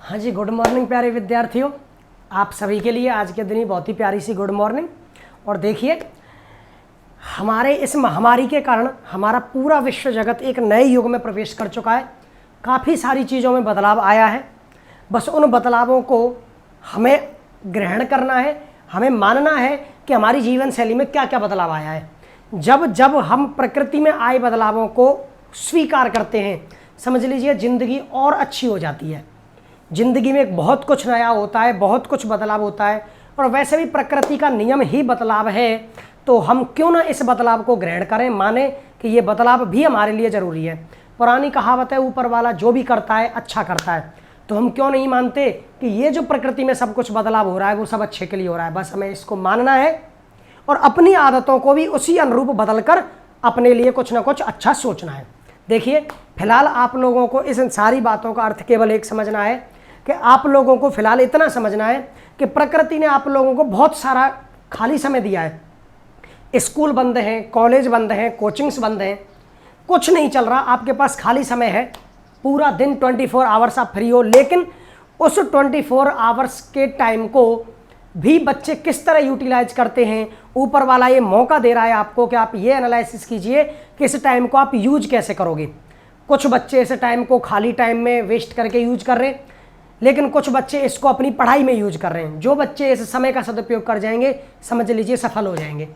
हाँ जी, good morning प्यारे विद्यार्थियों। आप सभी के लिए आज के दिन ही बहुत ही प्यारी सी गुड मॉर्निंग। और देखिए, हमारे इस महामारी के कारण हमारा पूरा विश्व जगत एक नए युग में प्रवेश कर चुका है। काफ़ी सारी चीज़ों में बदलाव आया है। बस उन बदलावों को हमें ग्रहण करना है, हमें मानना है कि हमारी जीवन शैली में क्या क्या बदलाव आया है। जब जब हम प्रकृति में आए बदलावों को स्वीकार करते हैं, समझ लीजिए ज़िंदगी और अच्छी हो जाती है। ज़िंदगी में बहुत कुछ नया होता है, बहुत कुछ बदलाव होता है, और वैसे भी प्रकृति का नियम ही बदलाव है। तो हम क्यों ना इस बदलाव को ग्रहण करें, माने कि ये बदलाव भी हमारे लिए ज़रूरी है। पुरानी कहावत है, ऊपर वाला जो भी करता है अच्छा करता है। तो हम क्यों नहीं मानते कि ये जो प्रकृति में सब कुछ बदलाव हो रहा है वो सब अच्छे के लिए हो रहा है। बस हमें इसको मानना है और अपनी आदतों को भी उसी अनुरूप बदलकर अपने लिए कुछ ना कुछ अच्छा सोचना है। देखिए, फिलहाल आप लोगों को इस सारी बातों का अर्थ केवल एक समझना है कि आप लोगों को फिलहाल इतना समझना है कि प्रकृति ने आप लोगों को बहुत सारा खाली समय दिया है। स्कूल बंद हैं, कॉलेज बंद हैं, कोचिंग्स बंद हैं, कुछ नहीं चल रहा, आपके पास खाली समय है। पूरा दिन 24 आवर्स आप फ्री हो, लेकिन उस 24 आवर्स के टाइम को भी बच्चे किस तरह यूटिलाइज करते हैं, ऊपर वाला ये मौका दे रहा है आपको कि आप ये एनालिसिस कीजिए कि इस टाइम को आप यूज कैसे करोगे। कुछ बच्चे इस टाइम को खाली टाइम में वेस्ट करके यूज कर रहे हैं, लेकिन कुछ बच्चे इसको अपनी पढ़ाई में यूज कर रहे हैं। जो बच्चे इस समय का सदुपयोग कर जाएंगे, समझ लीजिए सफल हो जाएंगे।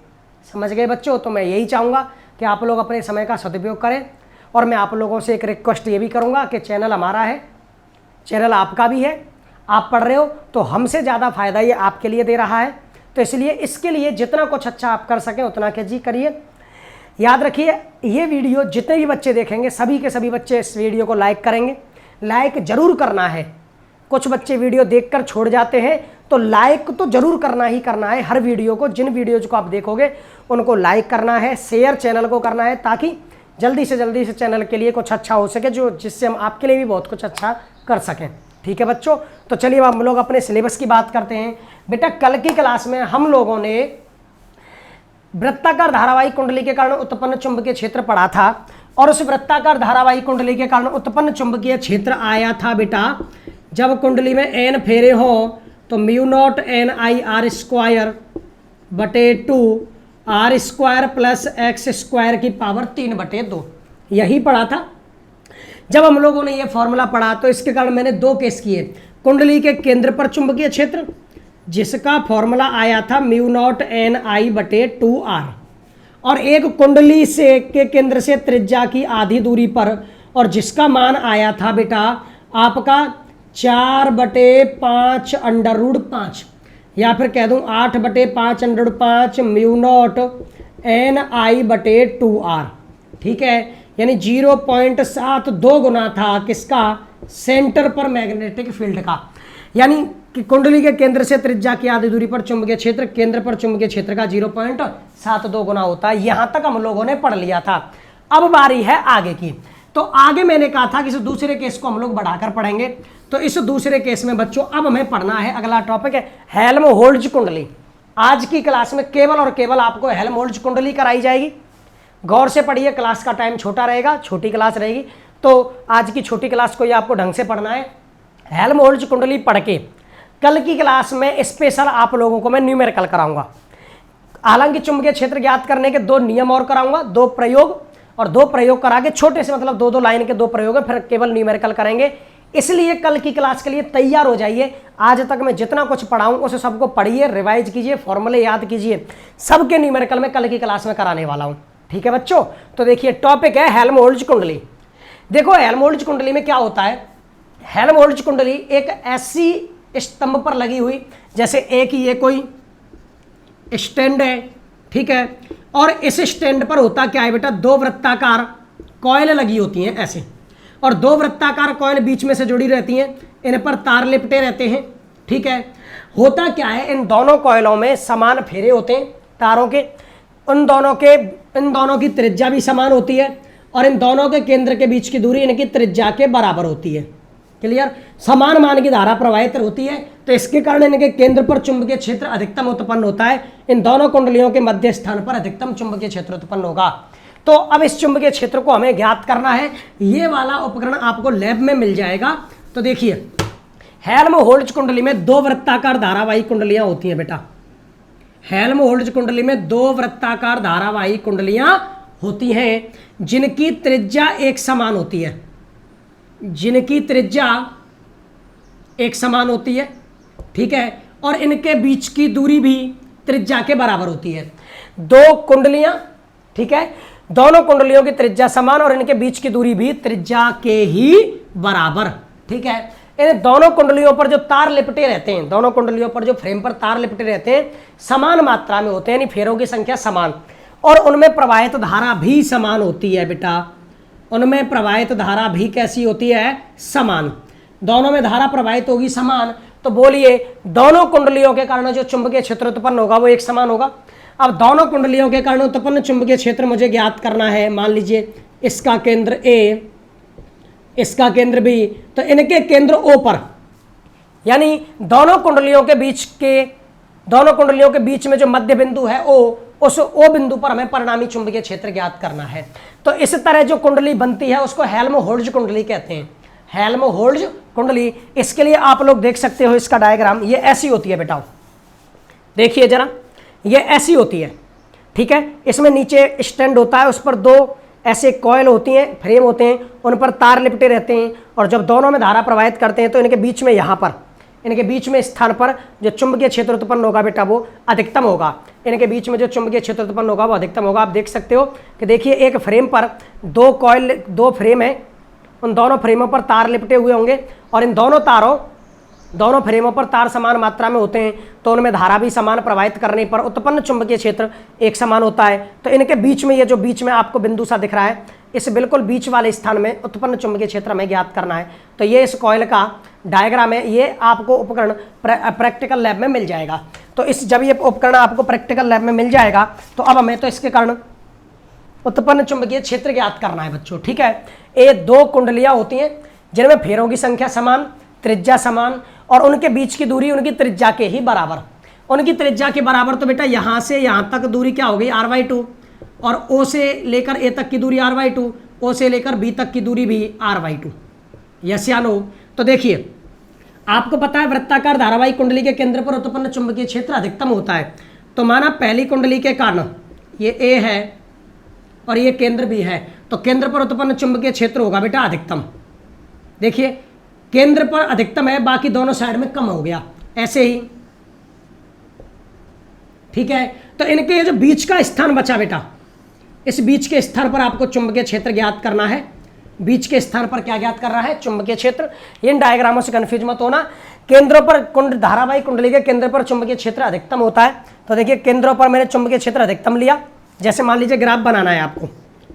समझ गए बच्चों? तो मैं यही चाहूँगा कि आप लोग अपने समय का सदुपयोग करें। और मैं आप लोगों से एक रिक्वेस्ट ये भी करूँगा कि चैनल हमारा है, चैनल आपका भी है। आप पढ़ रहे हो तो हमसे ज़्यादा फ़ायदा ये आपके लिए दे रहा है। तो इसलिए इसके लिए जितना कुछ अच्छा आप कर सकें उतना करिए। याद रखिए, ये वीडियो जितने भी बच्चे देखेंगे, सभी के सभी बच्चे इस वीडियो को लाइक करेंगे। लाइक ज़रूर करना है। कुछ बच्चे वीडियो देखकर छोड़ जाते हैं, तो लाइक तो ज़रूर करना ही करना है। हर वीडियो को, जिन वीडियोज़ को आप देखोगे उनको लाइक करना है, शेयर चैनल को करना है, ताकि जल्दी से चैनल के लिए कुछ अच्छा हो सके, जिससे हम आपके लिए भी बहुत कुछ अच्छा कर सकें। ठीक है बच्चों? तो चलिए अब हम लोग अपने सिलेबस की बात करते हैं। बेटा, कल की क्लास में हम लोगों ने वृत्ताकार धारावाही कुंडली के कारण उत्पन्न चुंबकीय क्षेत्र पढ़ा था। और उस वृत्ताकार धारावाही कुंडली के कारण उत्पन्न चुंबकीय क्षेत्र आया था बेटा, जब कुंडली में n फेरे हो तो μ0 NIR² बटे 2 R² प्लस X² की पावर 3/2। यही पढ़ा था। जब हम लोगों ने ये फॉर्मूला पढ़ा तो इसके कारण मैंने दो केस किए। कुंडली के केंद्र पर चुंबकीय क्षेत्र, जिसका फॉर्मूला आया था μ0 NI/2R, और एक कुंडली से के केंद्र से त्रिज्या की आधी दूरी पर, और जिसका मान आया था बेटा आपका 4/5 √5, या फिर कह दूं 8/5 √5 μ0 NI/2R। ठीक है, यानी 0.72 गुना था किसका? सेंटर पर मैग्नेटिक फील्ड का। यानी कि कुंडली के केंद्र से त्रिज्या की आधी दूरी पर चुंबकीय क्षेत्र, केंद्र पर चुंबकीय क्षेत्र का 0.72 गुना होता है। यहां तक हम लोगों ने पढ़ लिया था। अब बारी है आगे की। तो आगे मैंने कहा था कि इस दूसरे केस को हम लोग बढ़ाकर पढ़ेंगे। तो इस दूसरे केस में बच्चों अब हमें पढ़ना है, अगला टॉपिक है हेल्महोल्ट्ज कुंडली। आज की क्लास में केवल और केवल आपको हेल्महोल्ट्ज कुंडली कराई जाएगी। गौर से पढ़िए, क्लास का टाइम छोटा रहेगा, छोटी क्लास रहेगी, तो आज की छोटी क्लास को ही आपको ढंग से पढ़ना है। हेल्महोल्ट्ज कुंडली पढ़ के कल की क्लास में स्पेशल आप लोगों को मैं न्यूमेरिकल कराऊंगा। हालांकि चुंबकीय क्षेत्र ज्ञात करने के 2 नियम और कराऊंगा, 2 प्रयोग, और 2 प्रयोग करा के छोटे से, मतलब 2-2 लाइन के 2 प्रयोग है, फिर केवल न्यूमेरिकल करेंगे। इसलिए कल की क्लास के लिए तैयार हो जाइए। आज तक मैं जितना कुछ पढ़ाऊं उसे सबको पढ़िए, रिवाइज कीजिए, फॉर्मूले याद कीजिए। सबके न्यूमेरिकल में कल की क्लास में कराने वाला हूं। ठीक है बच्चों? तो देखिए, टॉपिक है हेल्महोल्ट्ज कुंडली। देखो, हेल्महोल्ट्ज कुंडली में क्या होता है। हेल्महोल्ट्ज कुंडली एक ऐसी स्तंभ पर लगी हुई, जैसे एक ये कोई स्टैंड है, ठीक है, और इस स्टैंड पर होता क्या है बेटा, 2 वृत्ताकार कॉइल लगी होती हैं ऐसे, और 2 वृत्ताकार कॉइल बीच में से जुड़ी रहती हैं, इन पर तार लिपटे रहते हैं। ठीक है, होता क्या है, इन दोनों कॉइलों में समान फेरे होते हैं तारों के, इन दोनों की त्रिज्या भी समान होती है, और इन दोनों के केंद्र के बीच की दूरी इनकी त्रिज्या के बराबर होती है। क्लियर? समान मान की धारा प्रवाहित होती है, तो इसके कारण इनके केंद्र पर चुंबकीय क्षेत्र अधिकतम उत्पन्न होता है। इन दोनों कुंडलियों के मध्य स्थान पर अधिकतम चुंबकीय क्षेत्र उत्पन्न होगा। तो अब इस चुंबकीय क्षेत्र को हमें ज्ञात करना है। ये वाला उपकरण आपको लैब में मिल जाएगा। तो देखिए, हेल्महोल्ट्ज कुंडली में 2 वृत्ताकार धारावाही कुंडलियां होती हैं बेटा। हेल्महोल्ट्ज कुंडली में 2 वृत्ताकार धारावाही कुंडलियां होती हैं जिनकी त्रिज्या एक समान होती है, जिनकी त्रिज्या एक समान होती है, ठीक है, और इनके बीच की दूरी भी त्रिज्या के बराबर होती है। 2 कुंडलियां, ठीक है, दोनों कुंडलियों की त्रिज्या समान और इनके बीच की दूरी भी त्रिज्या के ही बराबर, ठीक है। इन दोनों कुंडलियों पर जो तार लिपटे रहते हैं, दोनों कुंडलियों पर जो फ्रेम पर तार लिपटे रहते हैं समान मात्रा में होते हैं, यानी फेरों की संख्या समान, और उनमें प्रवाहित धारा भी समान होती है बेटा। उनमें प्रवाहित धारा भी कैसी होती है? समान। दोनों में धारा प्रवाहित होगी समान, तो बोलिए दोनों कुंडलियों के कारण जो चुंबकीय क्षेत्र उत्पन्न होगा वो एक समान होगा। अब दोनों कुंडलियों के कारण उत्पन्न चुंबकीय क्षेत्र मुझे ज्ञात करना है। मान लीजिए इसका केंद्र ए, इसका केंद्र बी, तो इनके केंद्र ओ पर, यानी दोनों कुंडलियों के बीच में जो मध्य बिंदु है ओ, उस ओ बिंदु पर हमें परिणामी चुंबकीय क्षेत्र ज्ञात करना है। तो इस तरह जो कुंडली बनती है उसको हेल्महोल्ट्ज कुंडली कहते हैं। हेल्महोल्ट्ज कुंडली, इसके लिए आप लोग देख सकते हो इसका डायग्राम, ये ऐसी होती है बेटा, देखिए जरा, ये ऐसी होती है, ठीक है। इसमें नीचे स्टैंड होता है, उस पर 2 ऐसे कॉइल होती हैं, फ्रेम होते हैं, उन पर तार लिपटे रहते हैं, और जब दोनों में धारा प्रवाहित करते हैं तो इनके बीच में, यहाँ पर इनके बीच में स्थान पर जो चुंबकीय क्षेत्र उत्पन्न होगा बेटा वो अधिकतम होगा। इनके बीच में जो चुंबकीय क्षेत्र उत्पन्न होगा वो अधिकतम होगा। आप देख सकते हो कि देखिए एक फ्रेम पर 2 कॉइल, 2 फ्रेम है, उन दोनों फ्रेमों पर तार लिपटे हुए होंगे, और इन दोनों फ्रेमों पर तार समान मात्रा में होते हैं, तो उनमें धारा भी समान प्रवाहित करने पर उत्पन्न चुंबकीय क्षेत्र एक समान होता है। तो इनके बीच में ये जो बीच में आपको बिंदु सा दिख रहा है, इस बिल्कुल बीच वाले स्थान में उत्पन्न चुंबकीय क्षेत्र हमें ज्ञात करना है। तो ये इस कॉइल का डायग्राम है, ये आपको उपकरण प्रैक्टिकल लैब में मिल जाएगा। तो जब ये उपकरण आपको प्रैक्टिकल लैब में मिल जाएगा तो अब हमें तो इसके कारण उत्पन्न चुंबकीय क्षेत्र ज्ञात करना है बच्चों, ठीक है। ये 2 कुंडलियां होती हैं जिनमें फेरों की संख्या समान, त्रिज्या समान, और उनके बीच की दूरी उनकी त्रिज्या के ही बराबर। उनकी त्रिज्या के बराबर तो बेटा यहाँ से यहाँ तक दूरी क्या हो गई? r/2, और O से लेकर A तक की दूरी r/2, O से लेकर B तक की दूरी भी r/2। यस या नो? तो देखिए आपको पता है वृत्ताकार धारावाही कुंडली के केंद्र पर उत्पन्न चुंबकीय क्षेत्र अधिकतम होता है। तो माना पहली कुंडली के कारण ये A है और ये केंद्र भी है, तो केंद्र पर उत्पन्न चुंबकीय क्षेत्र होगा बेटा अधिकतम। देखिए केंद्र पर अधिकतम है, बाकी दोनों साइड में कम हो गया, ऐसे ही, ठीक है। तो इनके ये जो बीच का स्थान बचा बेटा, इस बीच के स्थान पर आपको चुंबकीय क्षेत्र ज्ञात करना है। बीच के स्थान पर क्या ज्ञात करना है? चुंबकीय क्षेत्र। इन डायग्रामों से कंफ्यूज मत होना। केंद्रों पर धारावाही कुंडली के केंद्र पर चुंबकीय क्षेत्र अधिकतम होता है। तो देखिए केंद्रों पर मैंने चुंबकीय क्षेत्र अधिकतम लिया, जैसे मान लीजिए ग्राफ बनाना है आपको,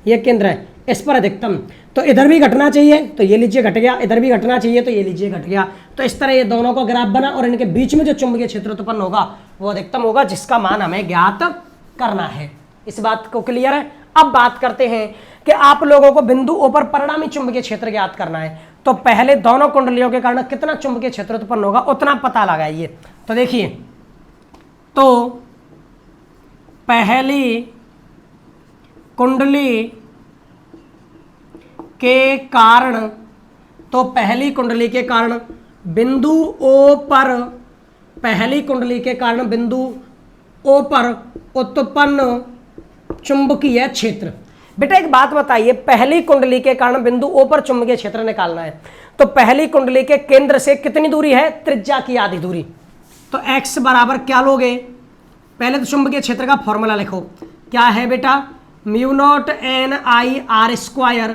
ये केंद्र है, इस पर अधिकतम, तो इधर भी घटना चाहिए, तो ये लीजिए घट गया, इधर भी घटना चाहिए, तो ये लीजिए घट गया। तो इस तरह ये दोनों का ग्राफ बना, और इनके बीच में जो चुंबकीय क्षेत्र उत्पन्न होगा वो अधिकतम होगा, जिसका मान हमें ज्ञात करना है। इस बात को क्लियर है? अब बात करते हैं कि आप लोगों को बिंदु O पर परिणामी चुंबकीय क्षेत्र ज्ञात करना है। तो पहले दोनों कुंडलियों के कारण कितना चुंबकीय क्षेत्र उत्पन्न होगा उतना पता लगाइए। तो देखिए, तो पहली कुंडली के कारण, तो पहली कुंडली के कारण बिंदु O पर, पहली कुंडली के कारण बिंदु O पर उत्पन्न चुंबकीय क्षेत्र। बेटा एक बात बताइए, पहली कुंडली के कारण बिंदु O पर चुंबकीय क्षेत्र निकालना है, तो पहली कुंडली के केंद्र से कितनी दूरी है? त्रिज्या की आधी दूरी। तो x बराबर क्या लोगे? पहले तो चुंबकीय क्षेत्र का फॉर्मूला लिखो, क्या है बेटा? μ0 N I r²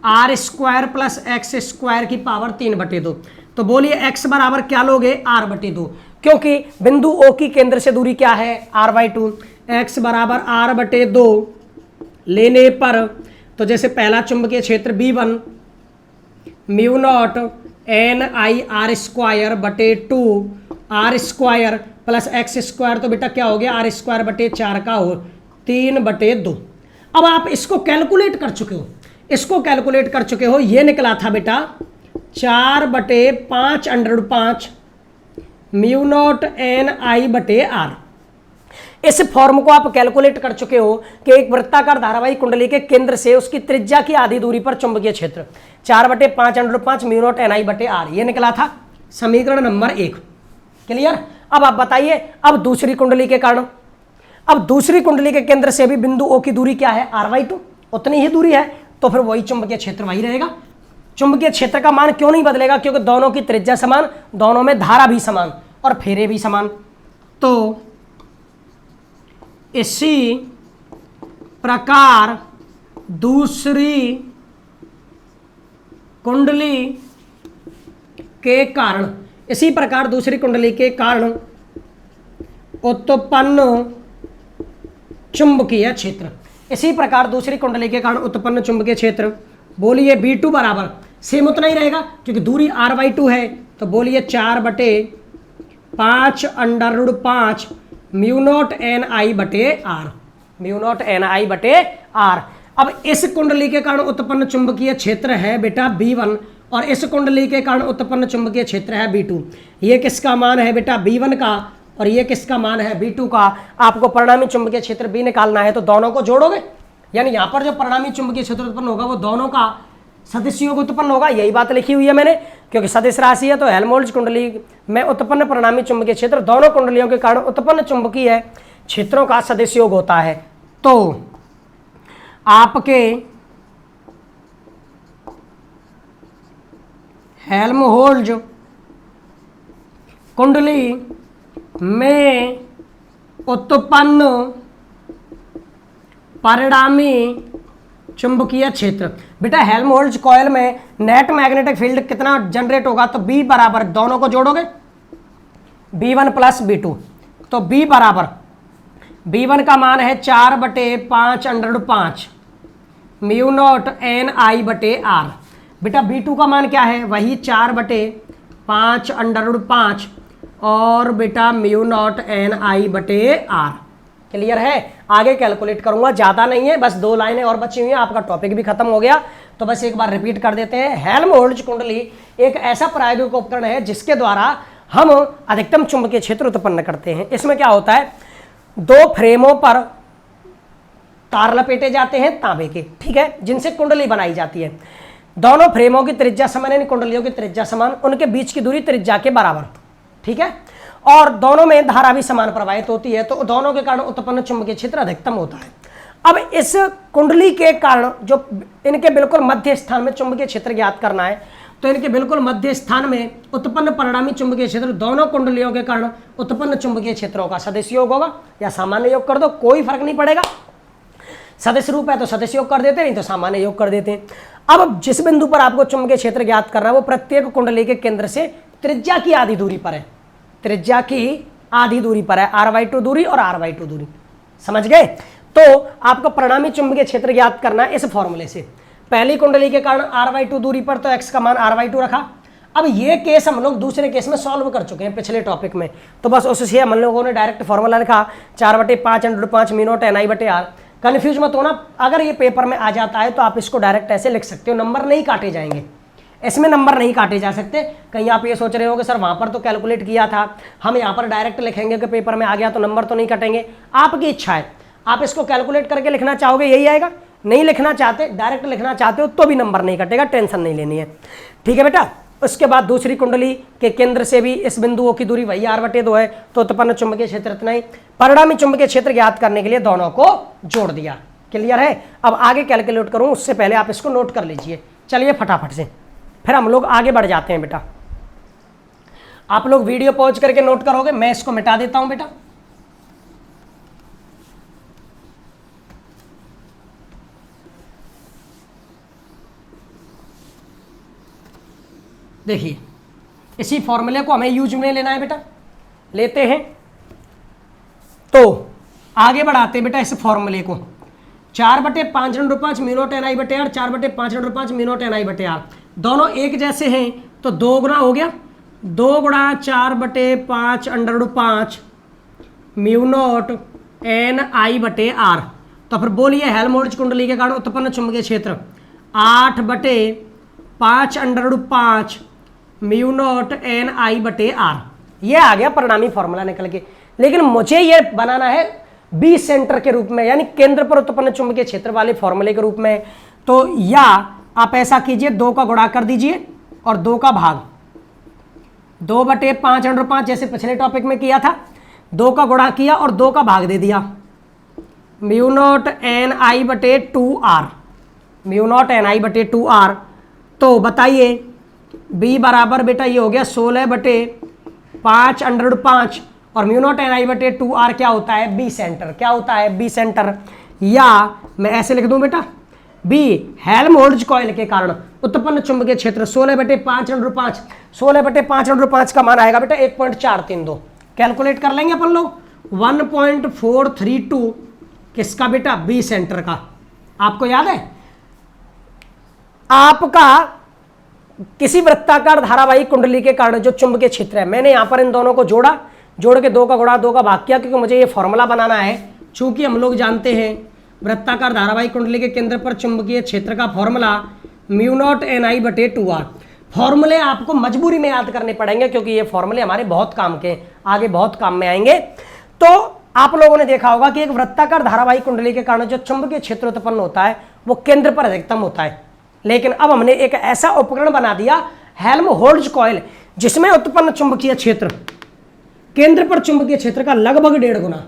r² plus x² की पावर 3/2। तो बोलिए x बराबर क्या लोगे? r/2, क्योंकि बिंदु O की केंद्र से दूरी क्या है? r/2। x बराबर r/2 लेने पर, तो जैसे पहला चुंबकीय क्षेत्र B1 μ0 N I r² r² plus x² तो बेटा क्या हो गया? r²/4 का हो 3/2। अब आप इसको कैलकुलेट कर चुके हो, इसको कैलकुलेट कर चुके हो, ये निकला था बेटा 4/5 √5 μ0 N I/r। इस फॉर्म को आप कैलकुलेट कर चुके हो कि एक वृत्ताकार धारावाही कुंडली के केंद्र से उसकी त्रिज्या की आधी दूरी पर चुंबकीय क्षेत्र 4/5 म्यू नॉट NI/R ये निकला था समीकरण नंबर 1। क्लियर। अब आप बताइए, अब दूसरी कुंडली के कारण, अब दूसरी कुंडली के केंद्र से भी बिंदु O की दूरी क्या है, R/2, उतनी ही दूरी है, तो फिर वही चुंबकीय क्षेत्र वही रहेगा। चुंबकीय क्षेत्र का मान क्यों नहीं बदलेगा, क्योंकि दोनों की त्रिज्या समान, दोनों में धारा भी समान और फेरे भी समान। तो इसी प्रकार दूसरी कुंडली के कारण, इसी प्रकार दूसरी कुंडली के कारण उत्पन्न चुंबकीय क्षेत्र, इसी प्रकार दूसरी कुंडली के कारण उत्पन्न चुंबकीय क्षेत्र, बोलिए B2 बराबर सेम उतना ही रहेगा क्योंकि दूरी R/2 है, तो बोलिए 4/5 mu naught NI/R, mu naught NI/R। अब इस कुंडली के कारण उत्पन्न चुंबकीय क्षेत्र है बेटा B1 और इस कुंडली के कारण उत्पन्न चुंबकीय क्षेत्र है B2। ये किसका मान है बेटा B1 का और ये किसका मान है B2 का। आपको परिणामी चुंबकीय क्षेत्र B निकालना है तो दोनों को जोड़ोगे, यानी यहाँ पर जो परिणामी चुंबकीय क्षेत्र उत्पन्न होगा वो दोनों का सदिश योग उत्पन्न होगा। यही बात लिखी हुई है मैंने, क्योंकि सदिश राशि है तो हेल्महोल्ट्ज कुंडली में उत्पन्न परिणामी चुंबकीय क्षेत्र दोनों कुंडलियों के कारण उत्पन्न चुंबकीय क्षेत्रों का सदिश योग होता है। तो आपके हेल्महोल्ट्ज कुंडली में उत्पन्न परिणामी चुंबकीय क्षेत्र, बेटा हेल्महोल्ट्ज कॉइल में नेट मैग्नेटिक फील्ड कितना जनरेट होगा, तो B बराबर, दोनों को जोड़ोगे B1 प्लस B2, तो B बराबर, B1 का मान है 4/5 म्यू नॉट NI/R। बेटा B2 का मान क्या है, वही 4/5 और बेटा म्यू नॉट NI/R। क्लियर है। आगे कैलकुलेट करूंगा, ज़्यादा नहीं है, बस 2 लाइनें और बची हुई हैं, आपका टॉपिक भी खत्म हो गया। तो बस एक बार रिपीट कर देते हैं। हेल्महोल्ट्ज कुंडली एक ऐसा प्रायोगिक उपकरण है जिसके द्वारा हम अधिकतम चुंबकीय क्षेत्र उत्पन्न करते हैं। इसमें क्या होता है, 2 फ्रेमों पर तार लपेटे जाते हैं तांबे के, ठीक है, जिनसे कुंडली बनाई जाती है। दोनों फ्रेमों की त्रिज्या समान, यानी कुंडलियों की त्रिज्या समान, उनके बीच की दूरी त्रिज्या के बराबर, ठीक है, और दोनों में धारा भी समान प्रवाहित होती है, तो दोनों के कारण उत्पन्न चुंबकीय क्षेत्र अधिकतम होता है। अब इस कुंडली के कारण जो इनके बिल्कुल मध्य स्थान में चुंबकीय क्षेत्र ज्ञात करना है, तो इनके बिल्कुल मध्य स्थान में उत्पन्न परिणामी चुंबकीय क्षेत्र दोनों कुंडलियों के कारण उत्पन्न चुंबकीय क्षेत्रों का सदिश योग होगा, या सामान्य योग कर दो, कोई फर्क नहीं पड़ेगा। सदिश रूप है तो सदिश योग कर देते हैं, नहीं तो सामान्य योग कर देते हैं। अब जिस बिंदु पर आपको चुंबकीय क्षेत्र ज्ञात करना है वो प्रत्येक कुंडली के केंद्र से त्रिज्या की आधी दूरी पर है, त्रिज्या की आधी दूरी पर है, R/2 दूरी और R/2 दूरी, समझ गए। तो आपको परिणामी चुंबकीय क्षेत्र ज्ञात करना है इस फॉर्मूले से। पहली कुंडली के कारण R/2 दूरी पर तो x का मान R/2 रखा। अब ये केस हम लोग दूसरे केस में सॉल्व कर चुके हैं पिछले टॉपिक में, तो बस उससे हम लोगों ने डायरेक्ट फॉर्मूला लिखा 4/5 म्यू नॉट NI/R। कन्फ्यूज मत होना, अगर ये पेपर में आ जाता है तो आप इसको डायरेक्ट ऐसे लिख सकते हो, नंबर नहीं काटे जाएंगे, इसमें नंबर नहीं काटे जा सकते। कहीं आप ये सोच रहे हो कि सर वहाँ पर तो कैलकुलेट किया था, हम यहाँ पर डायरेक्ट लिखेंगे कि पेपर में आ गया तो नंबर तो नहीं कटेंगे। आपकी इच्छा है, आप इसको कैलकुलेट करके लिखना चाहोगे यही आएगा, नहीं लिखना चाहते, डायरेक्ट लिखना चाहते हो तो भी नंबर नहीं कटेगा, टेंशन नहीं लेनी है, ठीक है बेटा। उसके बाद दूसरी कुंडली के केंद्र से भी इस बिंदुओं की दूरी वही R/2 है, तो उत्पन्न चुंबकीय क्षेत्र इतना ही। परिणामी चुंबकीय क्षेत्र ज्ञात करने के लिए दोनों को जोड़ दिया। क्लियर है। अब आगे कैलकुलेट करूँ उससे पहले आप इसको नोट कर लीजिए। चलिए फटाफट से फिर हम लोग आगे बढ़ जाते हैं बेटा। आप लोग वीडियो पॉज करके नोट करोगे, मैं इसको मिटा देता हूं बेटा। देखिए इसी फॉर्मूले को हमें यूज में लेना है बेटा, लेते हैं। तो आगे बढ़ाते हैं बेटा इस फॉर्मूले को, 4/5 mu naught NI/R, 4/5 mu naught NI/R, दोनों एक जैसे हैं तो 2 गुना हो गया, 2 गुणा 4/5 म्यू नॉट NI/R। तो फिर बोलिए हेल्महोल्ट्ज कुंडली के कारण उत्पन्न चुंबकीय क्षेत्र 8/5 म्यू नॉट NI/R। ये आ गया परिणामी फॉर्मूला निकल के। लेकिन मुझे ये बनाना है बी सेंटर के रूप में, यानी केंद्र पर उत्पन्न चुंबकीय क्षेत्र वाले फॉर्मूले के रूप में। तो या आप ऐसा कीजिए, 2 का गुणा कर दीजिए और 2 का भाग, 2/5/5 जैसे पिछले टॉपिक में किया था, 2 का गुणा किया और 2 का भाग दे दिया, μ0 Ni/2r, μ0 Ni/2r। तो बताइए b बराबर बेटा ये हो गया 16/5/5 और μ0 Ni/2r क्या होता है, बी सेंटर। क्या होता है, बी सेंटर। या मैं ऐसे लिख दूं बेटा, बी हेल्महोल्ट्ज कॉइल के कारण उत्पन्न चुंबकीय क्षेत्र 16/5/5, 16/5/5 का मान आएगा बेटा 1.432। कैलकुलेट कर लेंगे अपन लोग, 1.432 किसका बेटा, बी सेंटर का। आपको याद है, आपका किसी वृत्ताकार धारावाहिक कुंडली के कारण जो चुंबकीय क्षेत्र है, मैंने यहां पर इन दोनों को जोड़ा, जोड़ के 2 का गुणा 2 का भाग किया, क्योंकि मुझे ये फॉर्मूला बनाना है। चूंकि हम लोग जानते हैं वृत्ताकार धारावाहिक कुंडली के केंद्र पर चुंबकीय क्षेत्र का फॉर्मूला μ0 Ni/2r। फॉर्मूले आपको मजबूरी में याद करने पड़ेंगे, क्योंकि ये फॉर्मूले हमारे बहुत काम के, आगे बहुत काम में आएंगे। तो आप लोगों ने देखा होगा कि एक वृत्ताकार धारावाहिक कुंडली के कारण जो चुंबकीय क्षेत्र उत्पन्न होता है वो केंद्र पर अधिकतम होता है। लेकिन अब हमने एक ऐसा उपकरण बना दिया, हेल्महोल्ट्ज कॉइल, जिसमें उत्पन्न चुंबकीय क्षेत्र केंद्र पर चुंबकीय क्षेत्र का लगभग 1.5 गुना,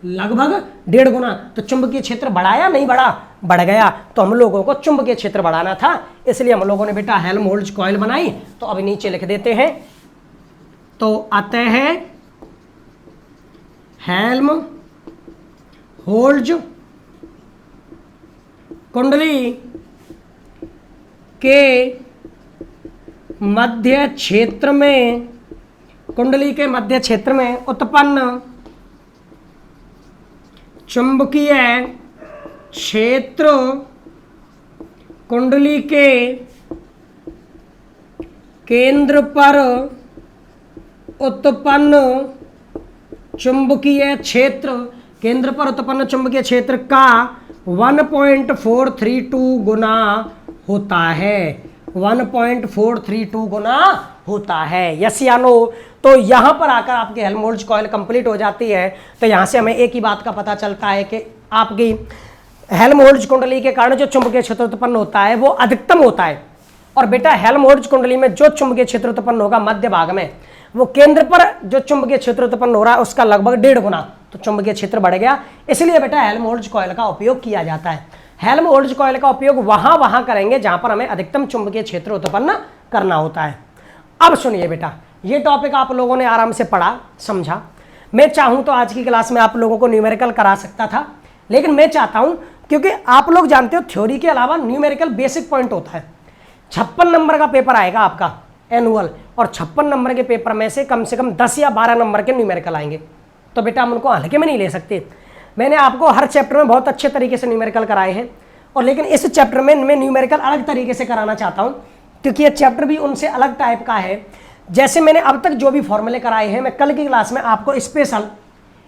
लगभग 1.5 गुना। तो चुंबकीय क्षेत्र बढ़ाया, नहीं बढ़ा, बढ़ गया। तो हम लोगों को चुंबकीय क्षेत्र बढ़ाना था, इसलिए हम लोगों ने बेटा हेल्महोल्ट्ज कॉइल बनाई। तो अब नीचे लिख देते हैं, तो अतः हेल्महोल्ट्ज कुंडली के मध्य क्षेत्र में, कुंडली के मध्य क्षेत्र में उत्पन्न चुंबकीय क्षेत्र कुंडली के केंद्र पर उत्पन्न चुंबकीय क्षेत्र, केंद्र पर उत्पन्न चुंबकीय क्षेत्र का 1.432 गुना होता है, 1.432 गुना होता है। यस या नो। तो यहां पर आकर आपकी हेल्महोल्ट्ज कॉइल कंप्लीट हो जाती है। तो यहां से हमें एक ही बात का पता चलता है कि आपकी हेल्महोल्ट्ज कुंडली के कारण जो चुंबकीय क्षेत्र उत्पन्न होता है वो अधिकतम होता है। और बेटा हेल्महोल्ट्ज कुंडली में जो चुंबकीय क्षेत्र उत्पन्न होगा मध्य भाग में, वो केंद्र पर जो चुंबकीय क्षेत्र उत्पन्न हो रहा है उसका लगभग 1.5 गुना, तो चुंबकीय क्षेत्र बढ़ गया। इसलिए बेटा हेल्महोल्ट्ज कॉइल का उपयोग किया जाता है। हेल्महोल्ट्ज कॉइल का उपयोग वहां करेंगे जहां पर हमें अधिकतम चुंबकीय क्षेत्र उत्पन्न करना होता है। अब सुनिए बेटा, ये टॉपिक आप लोगों ने आराम से पढ़ा, समझा। मैं चाहूं तो आज की क्लास में आप लोगों को न्यूमेरिकल करा सकता था, लेकिन मैं चाहता हूं, क्योंकि आप लोग जानते हो थ्योरी के अलावा न्यूमेरिकल बेसिक पॉइंट होता है। 56 नंबर का पेपर आएगा आपका एनुअल, और 56 नंबर के पेपर में से कम 10 या 12 नंबर के न्यूमेरिकल आएंगे। तो बेटा हम उनको हल्के में नहीं ले सकते। मैंने आपको हर चैप्टर में बहुत अच्छे तरीके से न्यूमेरिकल कराए हैं, और लेकिन इस चैप्टर में मैं न्यूमेरिकल अलग तरीके से कराना चाहता हूं, क्योंकि ये चैप्टर भी उनसे अलग टाइप का है। जैसे मैंने अब तक जो भी फॉर्मूले कराए हैं, मैं कल की क्लास में आपको स्पेशल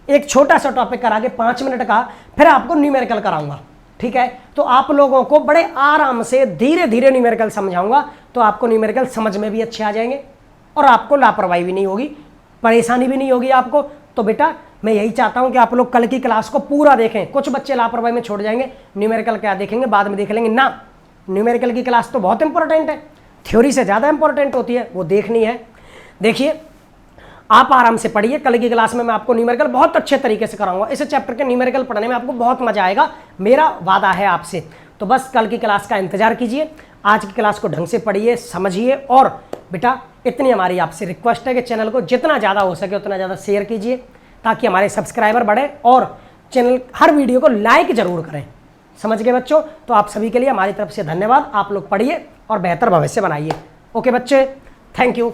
एक छोटा सा टॉपिक करा के 5 मिनट का फिर आपको न्यूमेरिकल कराऊंगा। ठीक है, तो आप लोगों को बड़े आराम से धीरे धीरे न्यूमेरिकल समझाऊंगा, तो आपको न्यूमेरिकल समझ में भी अच्छे आ जाएंगे और आपको लापरवाही भी नहीं होगी, परेशानी भी नहीं होगी आपको। तो बेटा मैं यही चाहता हूं कि आप लोग कल की क्लास को पूरा देखें। कुछ बच्चे लापरवाही में छोड़ जाएंगे, न्यूमेरिकल क्या देखेंगे बाद में देख लेंगे, ना, न्यूमेरिकल की क्लास तो बहुत इंपॉर्टेंट है, थ्योरी से ज़्यादा इंपॉर्टेंट होती है, वो देखनी है। देखिए आप आराम से पढ़िए, कल की क्लास में मैं आपको न्यूमेरिकल बहुत अच्छे तरीके से कराऊंगा। इस चैप्टर के न्यूमेरिकल पढ़ने में आपको बहुत मजा आएगा, मेरा वादा है आपसे। तो बस कल की क्लास का इंतजार कीजिए, आज की क्लास को ढंग से पढ़िए, समझिए। और बेटा इतनी हमारी आपसे रिक्वेस्ट है कि चैनल को जितना ज़्यादा हो सके उतना ज़्यादा शेयर कीजिए, ताकि हमारे सब्सक्राइबर बढ़े, और चैनल हर वीडियो को लाइक जरूर करें। समझ गए बच्चों? तो आप सभी के लिए हमारी तरफ से धन्यवाद। आप लोग पढ़िए और बेहतर भविष्य बनाइए। ओके बच्चे, थैंक यू।